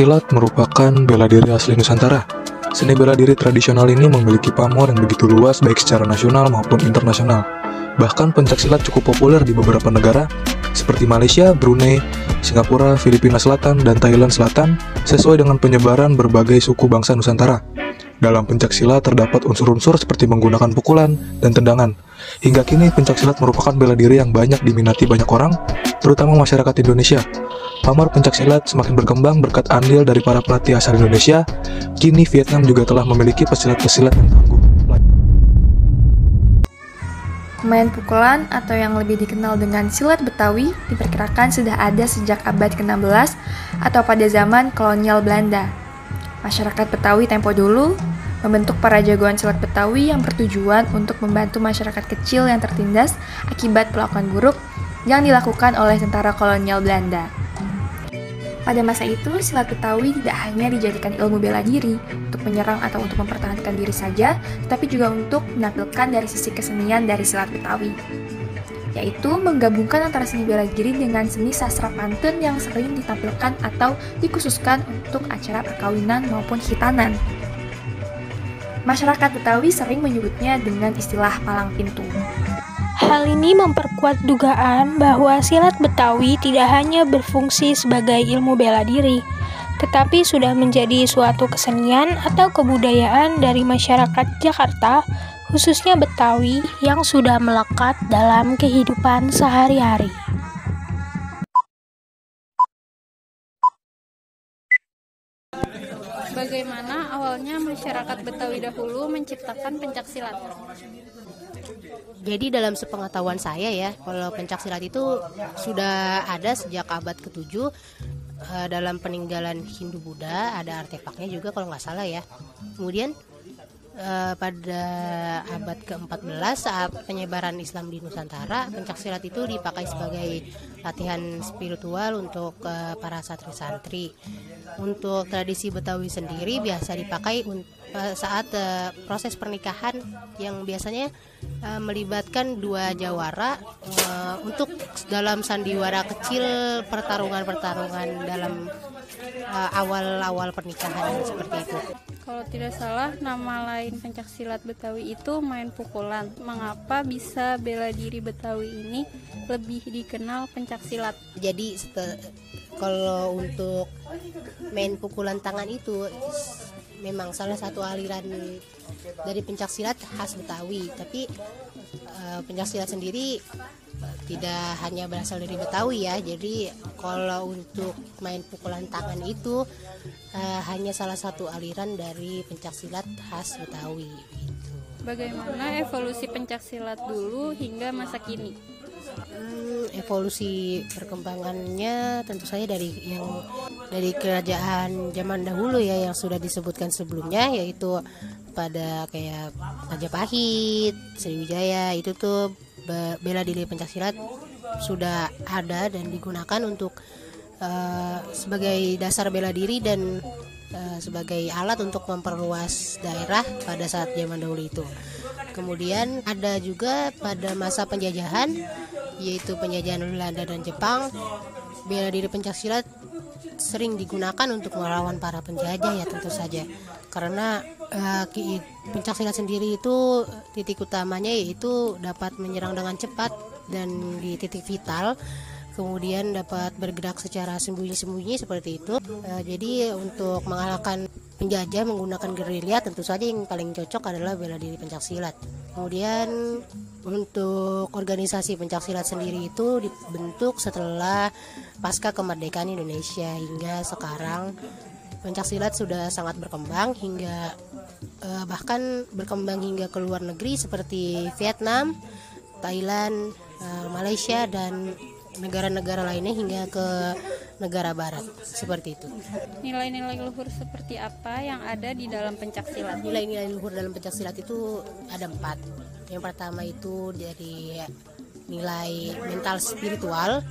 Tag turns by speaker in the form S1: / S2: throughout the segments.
S1: Pencaksilat merupakan bela diri asli Nusantara. Seni bela diri tradisional ini memiliki pamor yang begitu luas baik secara nasional maupun internasional. Bahkan pencaksilat cukup populer di beberapa negara seperti Malaysia, Brunei, Singapura, Filipina Selatan, dan Thailand Selatan sesuai dengan penyebaran berbagai suku bangsa Nusantara. Dalam pencaksilat terdapat unsur-unsur seperti menggunakan pukulan dan tendangan. Hingga kini pencaksilat merupakan bela diri yang banyak diminati banyak orang, terutama masyarakat Indonesia. Pamor pencaksilat semakin berkembang berkat andil dari para pelatih asal Indonesia. Kini Vietnam juga telah memiliki pesilat-pesilat yang tangguh.
S2: Main pukulan atau yang lebih dikenal dengan silat Betawi diperkirakan sudah ada sejak abad ke-16 atau pada zaman kolonial Belanda. Masyarakat Betawi tempo dulu membentuk para jagoan silat Betawi yang bertujuan untuk membantu masyarakat kecil yang tertindas akibat perlakuan buruk yang dilakukan oleh tentara kolonial Belanda. Pada masa itu, silat Betawi tidak hanya dijadikan ilmu bela diri untuk menyerang atau untuk mempertahankan diri saja, tetapi juga untuk menampilkan dari sisi kesenian dari silat Betawi, yaitu menggabungkan antara seni bela diri dengan seni sastra pantun yang sering ditampilkan atau dikhususkan untuk acara perkawinan maupun khitanan. Masyarakat Betawi sering menyebutnya dengan istilah palang pintu.
S3: Hal ini memperkuat dugaan bahwa silat Betawi tidak hanya berfungsi sebagai ilmu bela diri, tetapi sudah menjadi suatu kesenian atau kebudayaan dari masyarakat Jakarta, khususnya Betawi, yang sudah melekat dalam kehidupan sehari-hari.
S4: Bagaimana awalnya masyarakat Betawi dahulu menciptakan pencaksilat?
S5: Jadi dalam sepengetahuan saya ya, kalau pencaksilat itu sudah ada sejak abad ke-7 dalam peninggalan Hindu-Buddha, ada artefaknya juga kalau nggak salah ya. Kemudian pada abad ke-14 saat penyebaran Islam di Nusantara, pencaksilat itu dipakai sebagai latihan spiritual untuk para santri-santri. Untuk tradisi Betawi sendiri biasa dipakai saat proses pernikahan yang biasanya melibatkan dua jawara untuk dalam sandiwara kecil, pertarungan-pertarungan dalam awal-awal pernikahan seperti itu.
S4: Kalau tidak salah, nama lain pencaksilat Betawi itu main pukulan. Mengapa bisa bela diri Betawi ini lebih dikenal pencaksilat?
S5: Jadi kalau untuk main pukulan tangan itu memang salah satu aliran dari pencaksilat khas Betawi, tapi pencaksilat sendiri tidak hanya berasal dari Betawi ya. Jadi kalau untuk main pukulan tangan itu hanya salah satu aliran dari pencaksilat khas Betawi gitu.
S4: Bagaimana evolusi pencaksilat dulu hingga masa kini?
S5: Evolusi perkembangannya tentu saja dari kerajaan zaman dahulu ya, yang sudah disebutkan sebelumnya, yaitu pada kayak Majapahit, Sriwijaya, itu tuh bela diri pencaksilat sudah ada dan digunakan untuk sebagai dasar bela diri dan sebagai alat untuk memperluas daerah pada saat zaman dahulu itu. Kemudian ada juga pada masa penjajahan, yaitu penjajahan Belanda dan Jepang, bela diri pencaksilat sering digunakan untuk melawan para penjajah ya tentu saja. Karena pencaksilat sendiri itu titik utamanya yaitu dapat menyerang dengan cepat dan di titik vital, kemudian dapat bergerak secara sembunyi-sembunyi seperti itu. Jadi untuk mengalahkan penjajah menggunakan gerilya tentu saja yang paling cocok adalah bela diri pencaksilat. Kemudian untuk organisasi pencaksilat sendiri itu dibentuk setelah pasca kemerdekaan Indonesia hingga sekarang. Pencaksilat sudah sangat berkembang hingga bahkan berkembang hingga ke luar negeri seperti Vietnam, Thailand, Malaysia dan negara-negara lainnya hingga ke negara barat seperti itu.
S4: Nilai-nilai luhur seperti apa yang ada di dalam pencaksilat?
S5: Nilai-nilai luhur dalam pencaksilat itu ada 4. Yang pertama itu dari nilai mental spiritual.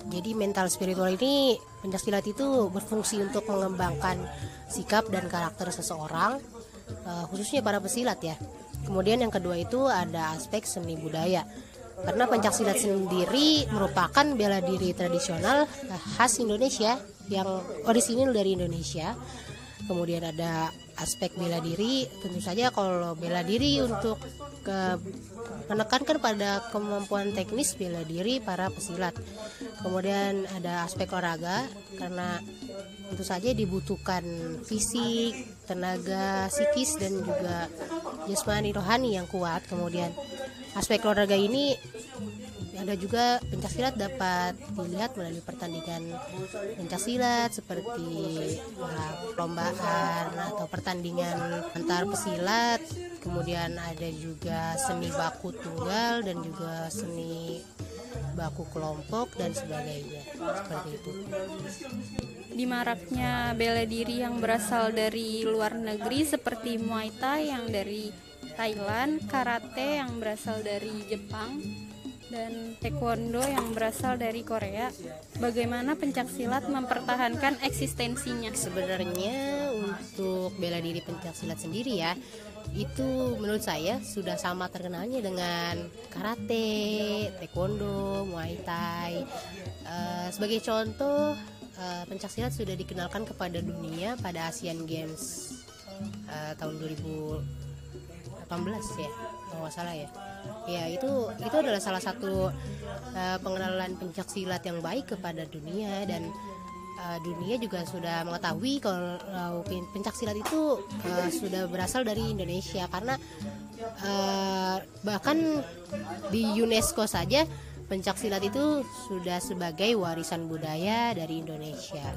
S5: Jadi mental spiritual ini pencaksilat itu berfungsi untuk mengembangkan sikap dan karakter seseorang, khususnya para pesilat ya. Kemudian yang kedua itu ada aspek seni budaya. Karena pencaksilat sendiri merupakan bela diri tradisional khas Indonesia. yang orisinil dari Indonesia. Kemudian ada aspek bela diri, tentu saja kalau bela diri untuk menekankan pada kemampuan teknis bela diri para pesilat. Kemudian ada aspek olahraga, karena tentu saja dibutuhkan fisik, tenaga, psikis, dan juga jasmani rohani yang kuat. Kemudian aspek olahraga ini ada juga pencaksilat dapat dilihat melalui pertandingan pencaksilat seperti perlombaan atau pertandingan antar pesilat. Kemudian ada juga seni baku tunggal dan juga seni baku kelompok dan sebagainya, seperti itu.
S4: Di maraknya bela diri yang berasal dari luar negeri seperti Muay Thai yang dari Thailand, karate yang berasal dari Jepang, dan taekwondo yang berasal dari Korea, bagaimana pencaksilat mempertahankan eksistensinya?
S5: Sebenarnya untuk bela diri pencaksilat sendiri ya, itu menurut saya sudah sama terkenalnya dengan karate, taekwondo, muay thai. Sebagai contoh, pencaksilat sudah dikenalkan kepada dunia pada Asian Games tahun 2018 ya, kalau nggak salah ya. Ya, itu adalah salah satu pengenalan pencaksilat yang baik kepada dunia, dan dunia juga sudah mengetahui kalau pencaksilat itu sudah berasal dari Indonesia, karena bahkan di UNESCO saja pencaksilat itu sudah sebagai warisan budaya dari Indonesia.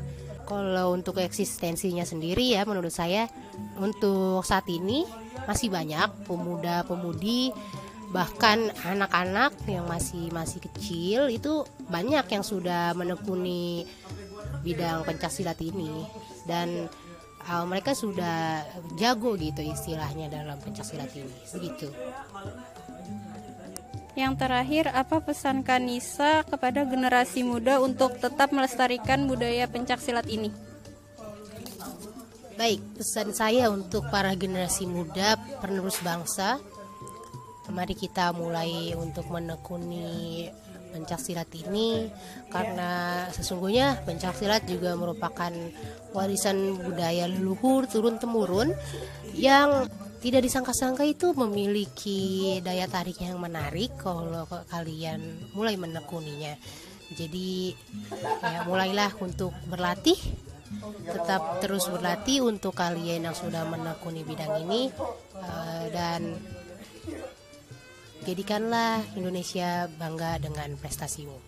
S5: Kalau untuk eksistensinya sendiri ya, menurut saya untuk saat ini masih banyak pemuda-pemudi, bahkan anak-anak yang masih kecil itu banyak yang sudah menekuni bidang pencaksilat ini, dan mereka sudah jago gitu istilahnya dalam pencaksilat ini, begitu.
S4: Yang terakhir, apa pesan Kanisa kepada generasi muda untuk tetap melestarikan budaya pencaksilat ini?
S5: Baik, pesan saya untuk para generasi muda penerus bangsa, mari kita mulai untuk menekuni pencaksilat ini, karena sesungguhnya pencaksilat juga merupakan warisan budaya leluhur turun-temurun yang tidak disangka-sangka itu memiliki daya tarik yang menarik kalau kalian mulai menekuninya. Jadi ya, mulailah untuk berlatih, tetap terus berlatih untuk kalian yang sudah menekuni bidang ini, dan jadikanlah Indonesia bangga dengan prestasimu.